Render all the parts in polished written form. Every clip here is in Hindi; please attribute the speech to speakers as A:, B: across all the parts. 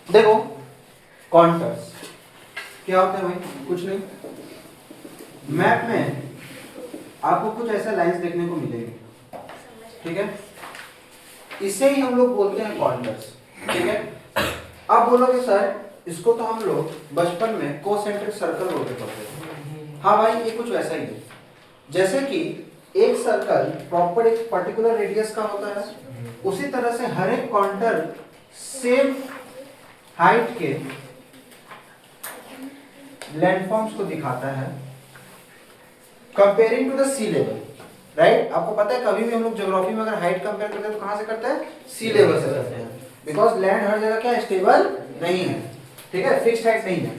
A: देखो कॉन्टर्स क्या होता है भाई, कुछ नहीं, मैप में आपको कुछ ऐसा लाइंस देखने को मिलेगी, ठीक है, इसे ही हम लोग बोलते हैं कॉन्टर्स, ठीक है। अब बोलोगे सर इसको तो हम लोग बचपन में कोसेंट्रिक सर्कल बोलते थे। हाँ भाई ये कुछ वैसा ही है, जैसे कि एक सर्कल प्रॉपर एक पर्टिकुलर रेडियस का होता है, उसी तरह से हर एक कॉन्टर सेम हाइट के लैंडफॉर्म्स को दिखाता है comparing to the sea level, right. आपको पता है कभी भी हम लोग ज्योग्राफी में अगर हाइट कंपेयर करते हैं तो कहां से करते हैं, सी लेवल से करते हैं, बिकॉज लैंड हर जगह क्या स्टेबल नहीं है, ठीक है, फिक्स्ड हाइट नहीं है।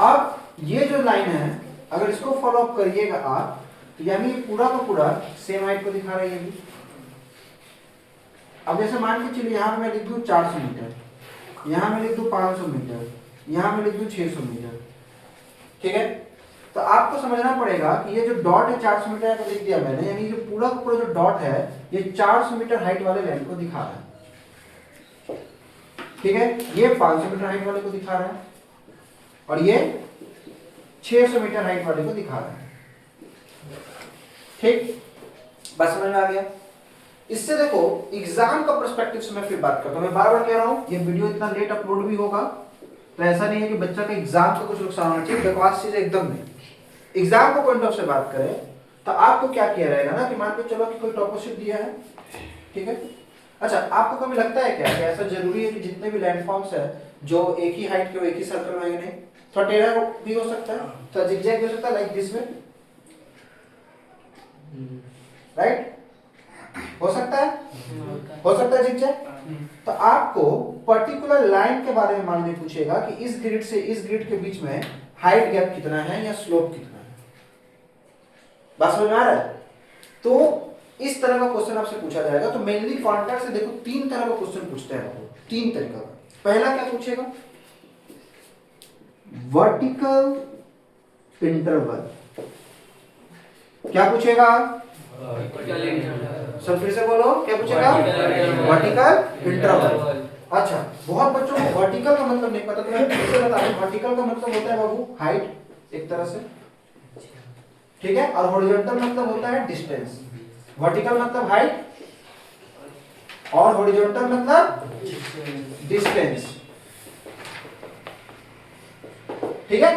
A: अब ये जो लाइन है अगर इसको फॉलो अप करिएगा आप, तो यानी ये पूरा का पूरा सेम हाइट को दिखा रही है। अब जैसे मान के चलिए यहाँ पे मैं लिख दूं 400 मीटर, यहाँ मैं लिख दूं 500 मीटर, यहाँ मैं लिख दूं 600 मीटर, ठीक है। तो आपको समझना पड़ेगा कि ये जो डॉट है 400 मीटर को लिख दिया मैंने, यानी जो पूरा का पूरा जो डॉट है ये 400 मीटर हाइट वाले लाइन को दिखा रहा है, ठीक है। ये 500 मीटर हाइट वाले को दिखा रहा है और ये 600 मीटर हाइट वाले को दिखा रहा है, ठीक, बस समझ में आ गया। इससे देखो एग्जाम का पर्सपेक्टिव से मैं फिर बात करता हूं, मैं बार बार कह रहा हूं ये वीडियो इतना लेट अपलोड भी होगा तो ऐसा नहीं है कि बच्चा का एग्जाम का कुछ नुकसान होना चाहिए, बकवास चीज एकदम नहीं। एग्जाम को पॉइंट ऑफ से बात करें तो आपको क्या किया रहेगा ना कि मान के चलो कि कोई टॉपोशिप दिया है, ठीक है। अच्छा आपको कभी लगता है क्या कि ऐसा जरूरी है कि जितने भी लैंडफॉर्म्स है जो एक ही हाइट के एक ही सर्कल में, नहीं थोड़ा टेढ़ा भी हो सकता है, थोड़ा जिगजैग भी हो सकता है, लाइक दिस में, राइट, हो सकता है जिगजैग। तो आपको पर्टिकुलर लाइन के बारे में मान लीजिए पूछेगा कि इस ग्रिड से इस ग्रिड के बीच में हाइट गैप कितना है या स्लोप कितना है, बात समझ में आ रहा है। तो इस तरह का क्वेश्चन आपसे पूछा जाएगा। तो मेनली कॉन्टैक्ट से देखो 3 तरह का क्वेश्चन पूछते हैं आपको, 3 तरीका का। पहला क्या पूछेगा, वर्टिकल इंटरवल, क्या पूछेगा, सब फिर से बोलो, क्या पूछेगा, वर्टिकल इंटरवल। अच्छा बहुत बच्चों को वर्टिकल का मतलब नहीं पता, तो मैं फिर से बता दूं, वर्टिकल का मतलब होता है बाबू हाइट एक तरह से, ठीक है, और हॉरिजॉन्टल मतलब होता है डिस्टेंस। वर्टिकल मतलब हाइट और हॉरिजॉन्टल मतलब डिस्टेंस, ठीक है।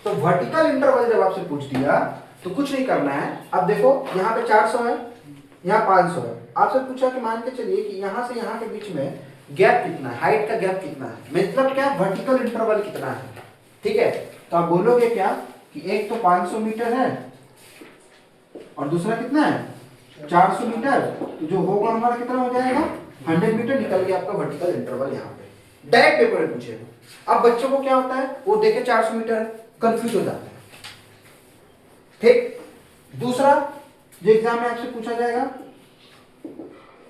A: तो वर्टिकल इंटरवल जब आपसे पूछ दिया तो कुछ नहीं करना है। अब देखो यहाँ पे 400 है, यहाँ 500 है, आपसे पूछा कि मान के चलिए कि यहाँ से यहाँ के बीच में गैप कितना है, हाइट का गैप कितना है, मतलब क्या वर्टिकल इंटरवल कितना है, ठीक है। तो आप बोलोगे क्या कि एक तो 500 मीटर है और दूसरा कितना है 400 मीटर, तो जो होगा हमारा कितना हो जाएगा 100 मीटर, निकल गया आपका वर्टिकल इंटरवल। यहाँ पे डायरेक्ट पेपर में पूछेगा। अब बच्चों को क्या होता है, वो देखे 400 मीटर कंफ्यूज हो जाता है, ठीक। दूसरा जो एग्जाम में आपसे पूछा जाएगा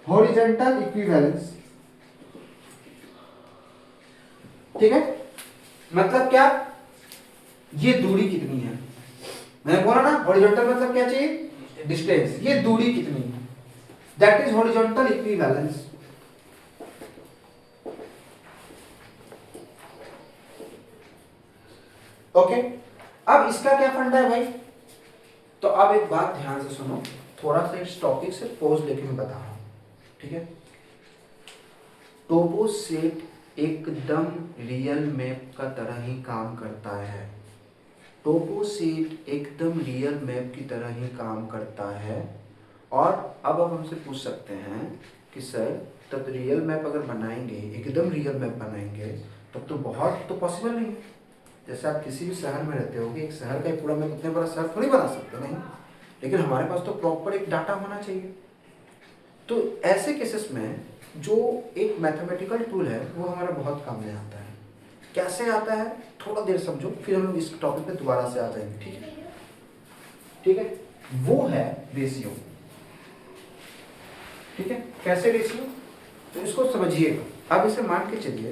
A: हॉरिजॉन्टल इक्विवेलेंस, ठीक है, मतलब क्या, ये दूरी कितनी है, मैंने बोला ना हॉरिजॉन्टल मतलब क्या चाहिए, डिस्टेंस, ये दूरी कितनी है, that is horizontal equivalence. Okay, अब इसका क्या फंडा है भाई, तो अब एक बात ध्यान से सुनो, थोड़ा सा इस टॉपिक से पोज लेके मैं बता रहा हूं, ठीक है। टोपो सेट एकदम रियल मैप का तरह ही काम करता है, टोपो सेट एकदम रियल मैप की तरह ही काम करता है। और अब आप हमसे पूछ सकते हैं कि सर तब रियल मैप अगर बनाएंगे, एकदम रियल मैप बनाएंगे, तब तो बहुत तो पॉसिबल नहीं है। जैसे आप किसी भी शहर में रहते होगे, एक शहर का एक पूरा मैप इतने बड़ा शहर थोड़ी बना सकते, नहीं, लेकिन हमारे पास तो प्रॉपर एक डाटा होना चाहिए। तो ऐसे केसेस में जो एक मैथमेटिकल टूल है वो हमारा बहुत काम में आता है। कैसे आता है थोड़ा देर समझो, फिर हम लोग इस टॉपिक पे दोबारा से आ जाएंगे, ठीक है, ठीक है। वो है रेशियो, ठीक है। कैसे रेशियो, तो इसको समझिएगा। अब इसे मान के चलिए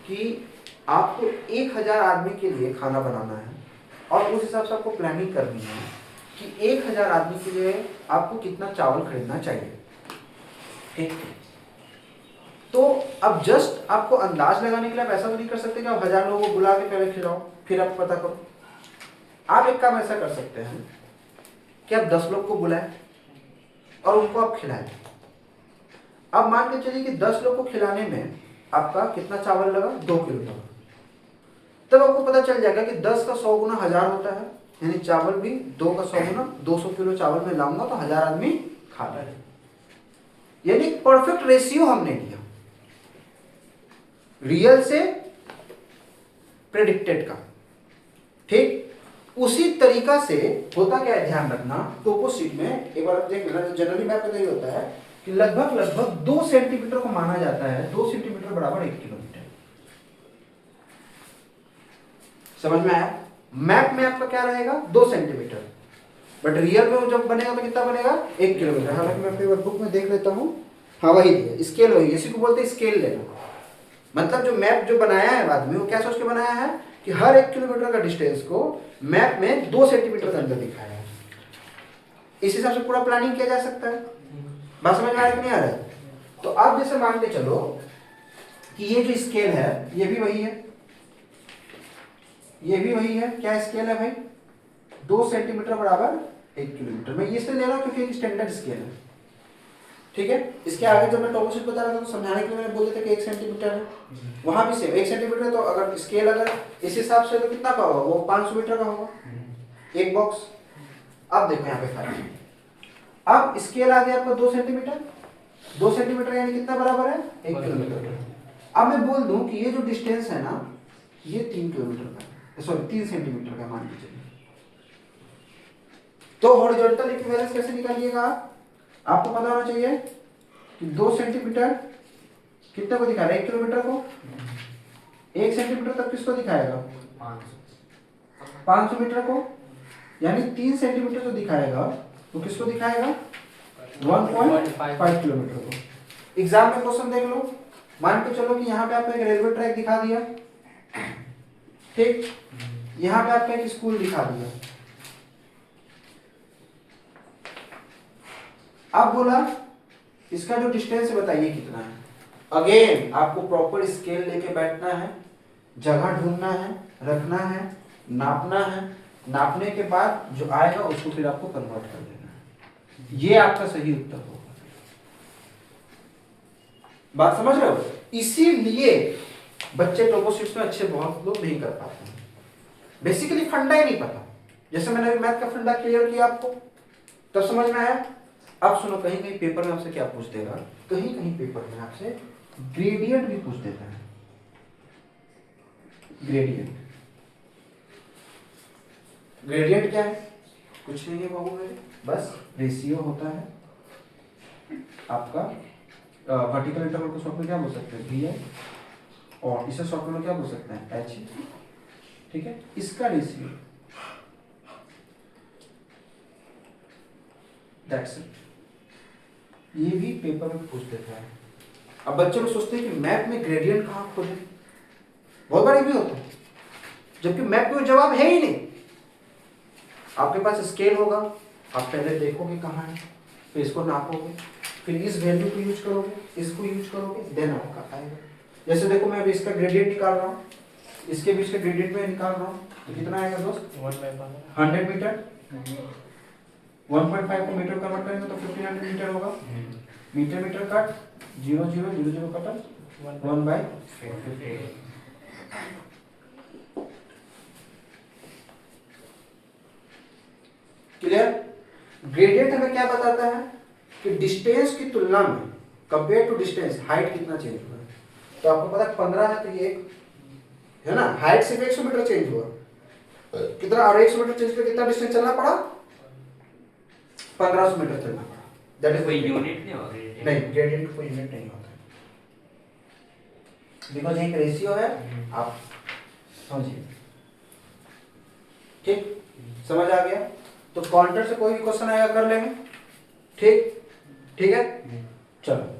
A: कि आपको 1000 आदमी के लिए खाना बनाना है और उस हिसाब से आपको प्लानिंग करनी है कि 1000 आदमी के लिए आपको कितना चावल खरीदना चाहिए, ठीक। तो अब जस्ट आपको अंदाज लगाने के लिए आप ऐसा तो नहीं कर सकते कि आप 1000 लोगों को बुला के पहले खिलाओ फिर आप पता करो। आप एक काम ऐसा कर सकते हैं कि आप 10 लोग को बुलाएं और उनको आप खिलाएं। अब मान के चलिए कि 10 लोग को खिलाने में आपका कितना चावल लगा, 2 किलो लगा। तब आपको पता चल जाएगा कि 10 का 100 गुना 1000 होता है, यानी चावल भी 2 का 100 गुना 200 किलो चावल में लाऊंगा तो 1000 आदमी खा रहे हैं। यानी परफेक्ट रेशियो हमने लिया रियल से प्रेडिक्टेड का। ठीक उसी तरीका से होता क्या है, ध्यान रखना, टोपो शीट में एक बार देख लेना, जनरली मैप में यही होता है कि लगभग 2 सेंटीमीटर को माना जाता है, 2 सेंटीमीटर बराबर 1 किलोमीटर। समझ में आया? मैप में आपका क्या रहेगा 2 सेंटीमीटर, बट रियल में जब बनेगा तो कितना बनेगा 1 किलोमीटर। हालांकि मैं अपनी वर्कबुक में देख लेता हूँ, हाँ वही है, स्केल वही, इसी को बोलते हैं स्केल लेना। मतलब जो मैप जो बनाया है बाद में वो क्या सोच के बनाया है कि हर 1 किलोमीटर का डिस्टेंस को मैप में 2 सेंटीमीटर के अंदर दिखाया है। इस हिसाब से पूरा प्लानिंग किया जा सकता है। बात समझ में आ रहा है कि नहीं आ रहा है? तो अब जैसे मान के चलो कि ये जो स्केल है ये भी वही है, ये भी वही है। क्या स्केल है भाई? 2 सेंटीमीटर बराबर 1 किलोमीटर। मैं ये इसलिए ले रहा हूं क्योंकि एक स्टैंडर्ड स्केल है। ठीक है, इसके आगे जब मैं टोपो शीट बता रहा था तो समझाने के लिए मैंने बोल दिया था कि 1 सेंटीमीटर है, वहां भी सेम 1 सेंटीमीटर। तो अगर स्केल अगर इस हिसाब से तो कितना का होगा, वो 500 मीटर का होगा एक बॉक्स। अब देखो यहाँ पे फाइल, अब स्केल आ गया आपका 2 सेंटीमीटर, 2 सेंटीमीटर यानी कितना बराबर है 1 किलोमीटर। अब मैं बोल दूं कि ये जो डिस्टेंस है ना ये 3 किलोमीटर का, सॉरी 3 सेंटीमीटर का मान के चलिए। तो हॉरिजॉन्टल इक्विवेलेंस कैसे निकालिएगा आपको पता होना चाहिए कि 2 सेंटीमीटर कितने को दिखा रहा है 1 किलोमीटर को, 1 सेंटीमीटर तक किसको दिखाएगा 500 मीटर को, यानी 3 सेंटीमीटर जो दिखाएगा वो किसको दिखाएगा 1.5 किलोमीटर को। एग्जाम में क्वेश्चन देख लो, मान के चलो कि यहाँ पे आपको एक रेलवे ट्रैक दिखा दिया, ठीक, यहाँ पे आपका एक स्कूल दिखा दिया। अब बोला इसका जो डिस्टेंस है बताइए कितना है। अगेन आपको प्रॉपर स्केल लेके बैठना है, जगह ढूंढना है, रखना है, नापना है, नापने के बाद जो आएगा उसको फिर आपको कन्वर्ट कर देना है। ये आपका सही उत्तर होगा। बात समझ रहे हो? इसीलिए बच्चे टोपो शीट्स में अच्छे बहुत लोग नहीं कर पाते हैं, बेसिकली फंडा ही नहीं पता। जैसे मैंने मैथ का फंडा क्लियर किया आपको तब समझ में आया। अब सुनो, कहीं कहीं पेपर में आपसे क्या पूछ देगा, कहीं कहीं पेपर में आपसे ग्रेडियंट भी पूछ देता है। ग्रेडियंट, ग्रेडियंट क्या है? कुछ नहीं है बाबू मेरे, बस रेशियो होता है आपका। वर्टिकल इंटरवल को शॉर्ट में क्या बोल सकते हैं वी, और इसे शॉर्ट में क्या बोल सकते हैं एच। ठीक है, इसका रेशियो, दैट्स इट। ये भी पेपर में पूछ देता है। अब बच्चे लोग सोचते हैं कि मैप में ग्रेडियंट कहाँ खोजे, बहुत बार भी होता है, जबकि मैप में जवाब है ही नहीं। आपके पास स्केल होगा, आप पहले देखोगे कहाँ है, फिर इसको नापोगे, फिर इस वैल्यू को यूज करोगे, इसको यूज करोगे, देन आपका आएगा। जैसे देखो मैं अभी इसका ग्रेडियंट निकाल रहा हूँ, इसके बीच का ग्रेडियंट में निकाल रहा हूँ, तो कितना आएगा दोस्त 100 मीटर। 1.5 को मीटर कन्वर्ट करेंगे तो 1500 मीटर होगा। Metre metre cut 0 0 0 0 cut 1/50। Clear? Gradient हमें क्या बताता है कि डिस्टेंस की तुलना में कंपेयर टू डिस्टेंस हाइट कितना चेंज हुआ है। तो आपको पता है 15 है तो ये है ना, हाइट सिर्फ 100 मीटर चेंज हुआ, कितना, और 100 मीटर चेंज कर कितना डिस्टेंस चलना पड़ा 1500 मीटर चलना पड़ा। दैट इज कोई यूनिट नहीं होगा, नहीं ग्रेडियंट कोई यूनिट नहीं होता, बिकॉज एक रेशियो है। आप समझिए, ठीक, समझ आ गया? तो काउंटर से कोई भी क्वेश्चन आएगा कर लेंगे, ठीक, ठीक है, चलो।